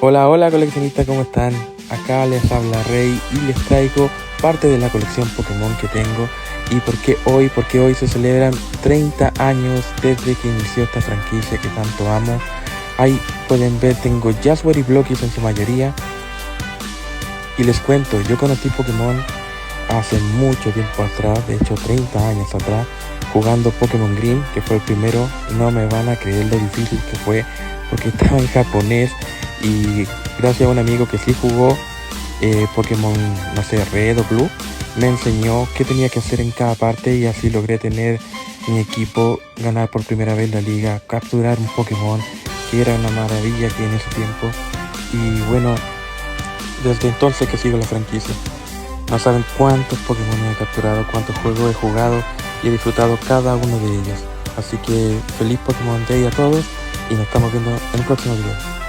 Hola, hola coleccionistas, ¿cómo están? Acá les habla Rey y les traigo parte de la colección Pokémon que tengo. ¿Y por qué hoy? Porque hoy se celebran 30 años desde que inició esta franquicia que tanto amo. Ahí pueden ver, tengo Jasper y Bloquis en su mayoría. Y les cuento, yo conocí Pokémon hace mucho tiempo atrás, de hecho 30 años atrás, jugando Pokémon Green, que fue el primero. No me van a creer lo difícil que fue, porque estaba en japonés y gracias a un amigo que sí jugó Pokémon, no sé, Red o Blue, me enseñó qué tenía que hacer en cada parte y así logré tener mi equipo, ganar por primera vez la liga, capturar un Pokémon, que era una maravilla aquí en ese tiempo. Y bueno, desde entonces que sigo la franquicia. No saben cuántos Pokémon he capturado, cuántos juegos he jugado y he disfrutado cada uno de ellos. Así que feliz Pokémon Day a todos y nos estamos viendo en el próximo video.